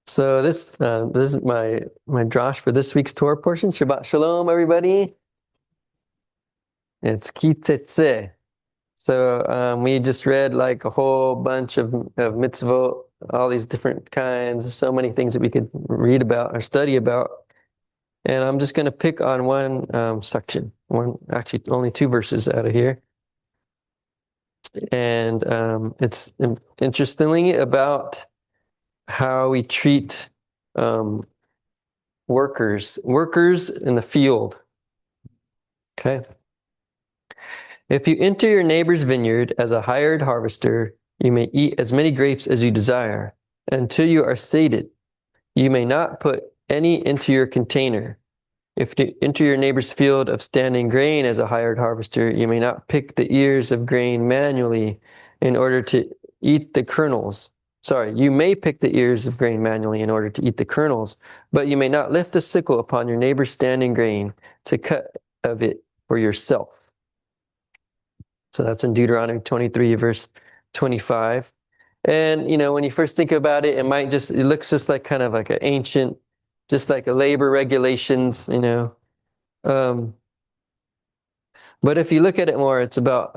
So this is my Josh for this week's Torah portion. Shabbat Shalom, everybody. It's Tetzei. So we just read like a whole bunch of mitzvot, all these different kinds, so many things that we could read about or study about. And I'm just going to pick on one section, actually only two verses out of here. And it's interestingly about how we treat workers in the field. Okay. If you enter your neighbor's vineyard as a hired harvester, you may eat as many grapes as you desire until you are sated. You may not put any into your container. If you enter your neighbor's field of standing grain as a hired harvester, you may not pick the ears of grain manually in order to eat the kernels. Sorry, you may pick the ears of grain manually in order to eat the kernels, but you may not lift the sickle upon your neighbor's standing grain to cut of it for yourself. So that's in Deuteronomy 23, verse 25. And, when you first think about it, it looks just like kind of like an ancient, just like a labor regulations, Um, but if you look at it more, it's about,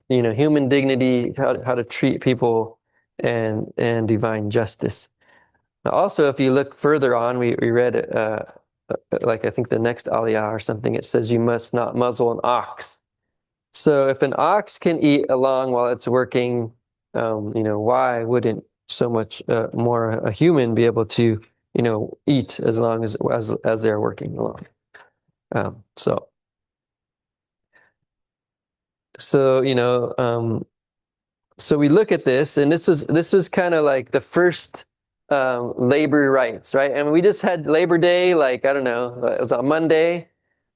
human dignity, how to treat people and divine justice. Now, also, if you look further on, we read, like I think the next aliyah or something, it says you must not muzzle an ox. So if an ox can eat along while it's working, why wouldn't so much more a human be able to, eat as long as they're working along? Um, so so so we look at this, and this was kind of like the first labor rights, right? And we just had Labor Day, like I don't know, it was on Monday.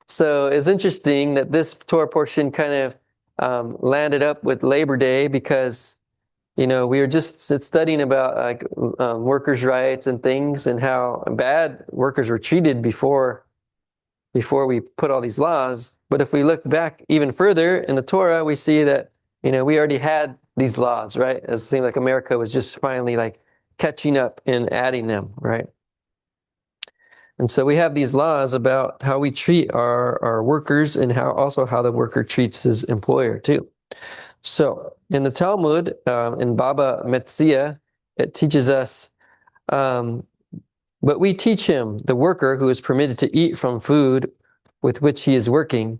So it's interesting that this Torah portion kind of landed up with Labor Day because, we were just studying about like workers' rights and things and how bad workers were treated before we put all these laws. But if we look back even further in the Torah, we see that, we already had these laws, right? It seemed like America was just finally like catching up and adding them, right? And so we have these laws about how we treat our workers and how the worker treats his employer too. So in the Talmud, in Baba Metzia, it teaches us, but we teach him, the worker who is permitted to eat from food with which he is working,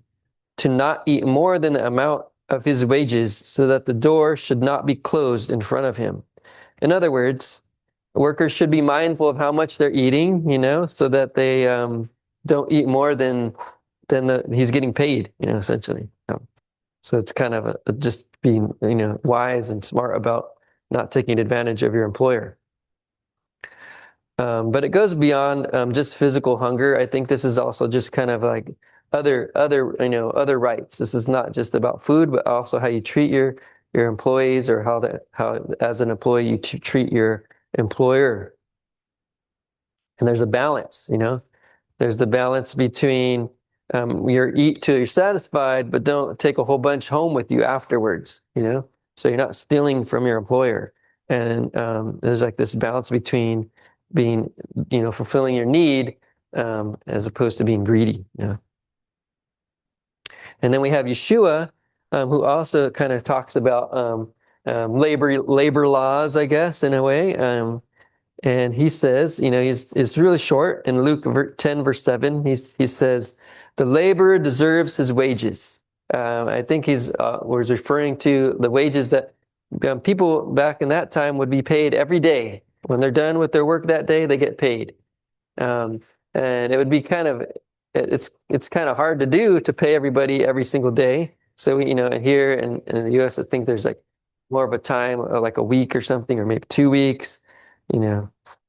to not eat more than the amount of his wages, so that the door should not be closed in front of him. In other words, workers should be mindful of how much they're eating, so that they don't eat more than he's getting paid, essentially. So it's kind of just being, wise and smart about not taking advantage of your employer. But it goes beyond just physical hunger. I think this is also just kind of like other rights. This is not just about food, but also how you treat your employees, or how as an employee you treat your employer. And there's a balance, There's the balance between eat till you're satisfied, but don't take a whole bunch home with you afterwards, So you're not stealing from your employer. And there's like this balance between being, fulfilling your need as opposed to being greedy. And then we have Yeshua, who also kind of talks about labor laws, I guess, in a way. And he says, it's really short. In Luke 10, verse 7, he says, the laborer deserves his wages. I think was referring to the wages that people back in that time would be paid every day. When they're done with their work that day, they get paid. And it would be it's kind of hard to do to pay everybody every single day. So, here in the US, I think there's like more of a time, like a week or something, or maybe 2 weeks.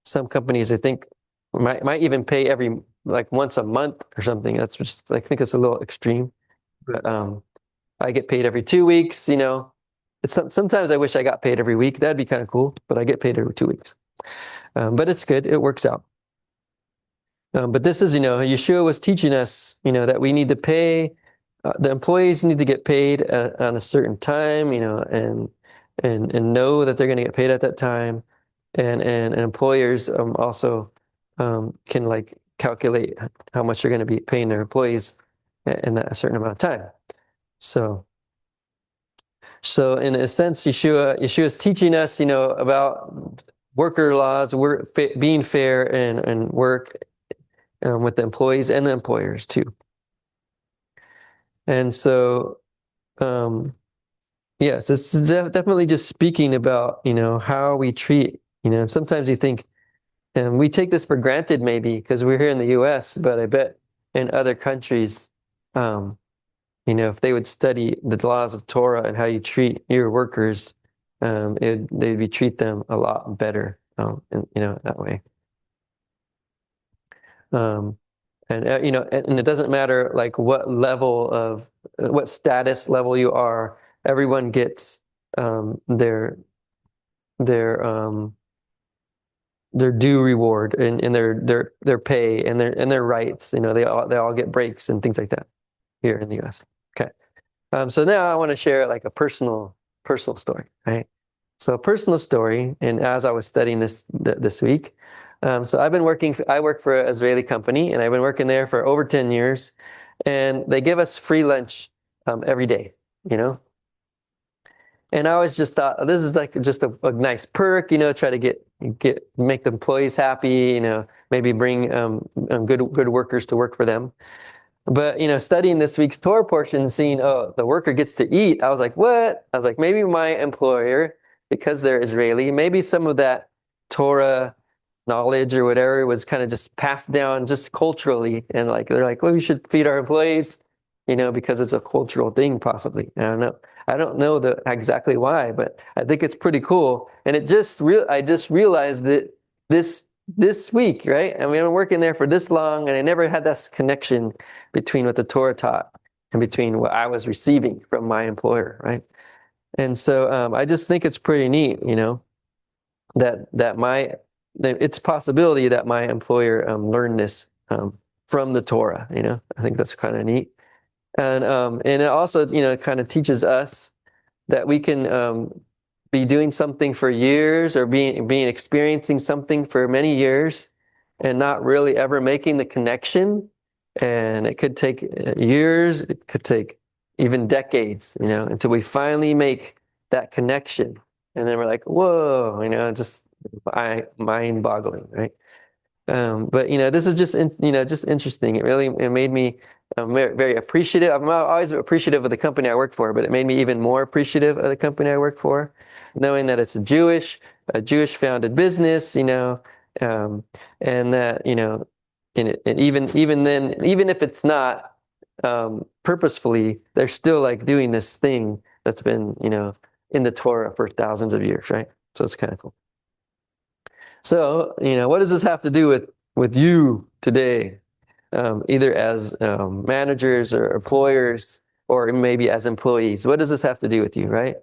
Some companies I think might even pay every like once a month or something. That's just, I think it's a little extreme, but I get paid every 2 weeks. Sometimes I wish I got paid every week. That'd be kind of cool, but I get paid every 2 weeks. But it's good. It works out. But this is, Yeshua was teaching us, that we need to pay, the employees need to get paid on a certain time, and and know that they're going to get paid at that time. And employers also can like calculate how much they're going to be paying their employees in that a certain amount of time. So in a sense, Yeshua's teaching us, about worker laws, being fair and work with the employees and the employers too. And so, yes, it's definitely just speaking about, how we treat, and sometimes you think, and we take this for granted maybe because we're here in the US, but I bet in other countries, if they would study the laws of Torah and how you treat your workers, they'd treat them a lot better, that way. And it doesn't matter like what status level you are. Everyone gets their due reward and their pay and their rights. They all get breaks and things like that here in the U.S. Okay. So now I want to share like a personal story, right? So a personal story, and as I was studying this week, so I work for an Israeli company, and I've been working there for over 10 years, and they give us free lunch every day, And I always just thought this is like just a nice perk, try to make the employees happy, maybe bring good workers to work for them. But, studying this week's Torah portion, seeing, the worker gets to eat, I was like, what? I was like, maybe my employer, because they're Israeli, maybe some of that Torah knowledge or whatever was kind of just passed down just culturally. And like, they're like, well, we should feed our employees, because it's a cultural thing, possibly. I don't know. I don't know exactly why, but I think it's pretty cool. And I just realized that this week, right? I mean, I've been working there for this long, and I never had this connection between what the Torah taught and between what I was receiving from my employer, right? And so I just think it's pretty neat, that it's a possibility that my employer learned this from the Torah. I think that's kind of neat, and it also kind of teaches us that we can be doing something for years or being experiencing something for many years and not really ever making the connection. And it could take years, it could take even decades, until we finally make that connection. And then we're like, whoa, just mind-boggling, right? But this is just interesting. It made me very, very appreciative. I'm always appreciative of the company I work for, but it made me even more appreciative of the company I work for, knowing that it's a Jewish founded business, and that and even then, even if it's not purposefully, they're still like doing this thing that's been in the Torah for thousands of years, right? So it's kind of cool. So, what does this have to do with you today? Either as managers or employers, or maybe as employees. What does this have to do with you, right?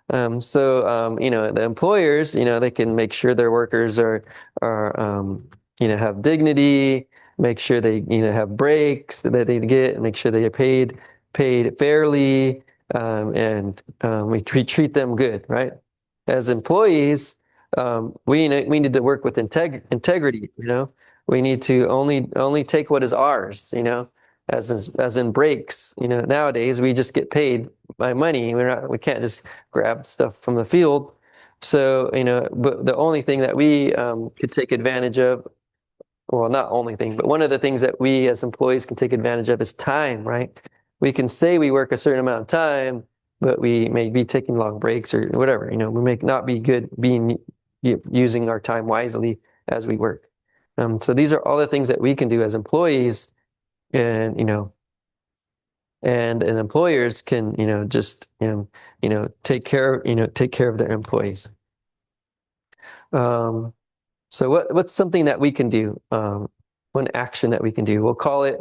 The employers, they can make sure their workers are have dignity, make sure they have breaks that they get, make sure they are paid fairly, and we treat them good, right? As employees, we need to work with integrity. We need to only take what is ours. As in breaks. Nowadays we just get paid by money. We can't just grab stuff from the field. So but the only thing that we could take advantage of, well, not only thing, but one of the things that we as employees can take advantage of is time, right? We can say we work a certain amount of time, but we may be taking long breaks or whatever. We may not be good using our time wisely as we work. So these are all the things that we can do as employees, and and employers can just take care of their employees. So what's something that we can do? One action that we can do. We'll call it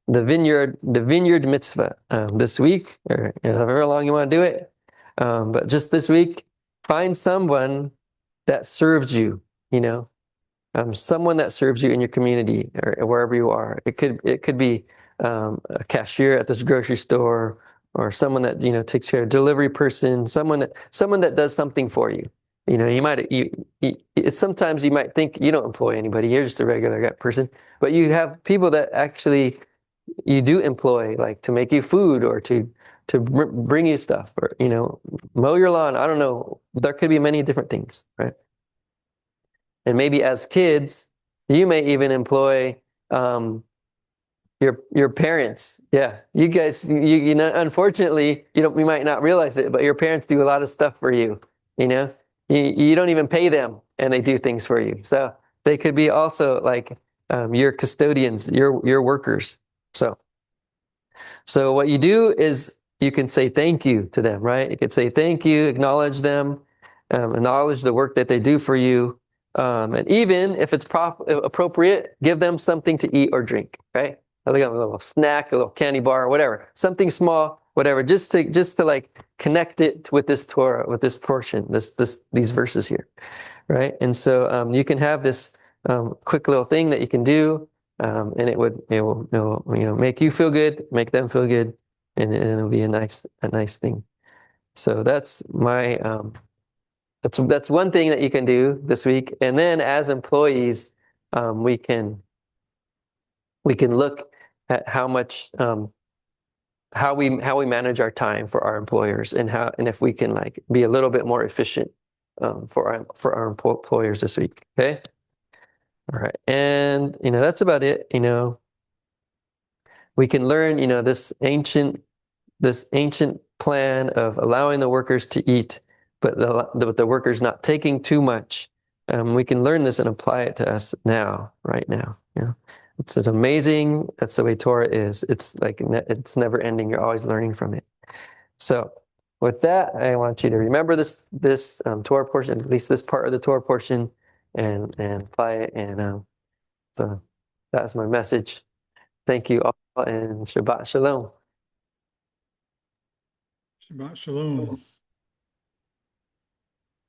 the Vineyard Mitzvah this week, or however long you want to do it. But just this week, find someone that serves you. Someone that serves you in your community or wherever you are. It could be a cashier at this grocery store, or someone that, takes care of delivery person, someone that does something for you. Sometimes you might think you don't employ anybody. You're just a regular person, but you have people that actually you do employ, like to make you food or to bring you stuff, or mow your lawn. I don't know. There could be many different things, right? And maybe as kids, you may even employ your parents. Yeah, you guys. Unfortunately, we might not realize it, but your parents do a lot of stuff for you. You don't even pay them, and they do things for you. So they could be also like your custodians, your workers. So what you do is you can say thank you to them, right? You could say thank you, acknowledge them, acknowledge the work that they do for you. And even if it's appropriate, give them something to eat or drink, right? A little snack, a little candy bar, whatever, something small, whatever, just to like connect it with this Torah, with this portion, these verses here, right? And so you can have this quick little thing that you can do, and it will make you feel good, make them feel good, and it'll be a nice thing. So that's my that's one thing that you can do this week. And then as employees, we can look at how much how we manage our time for our employers, and if we can like be a little bit more efficient for our employers this week. Okay. All right. And that's about it. We can learn this ancient plan of allowing the workers to eat, but the workers not taking too much. We can learn this and apply it to us now, right now. It's amazing. That's the way Torah is. It's like it's never ending. You're always learning from it. So with that, I want you to remember this Torah portion, at least this part of the Torah portion, and apply it. And so that's my message. Thank you all, and Shabbat Shalom. Shabbat Shalom.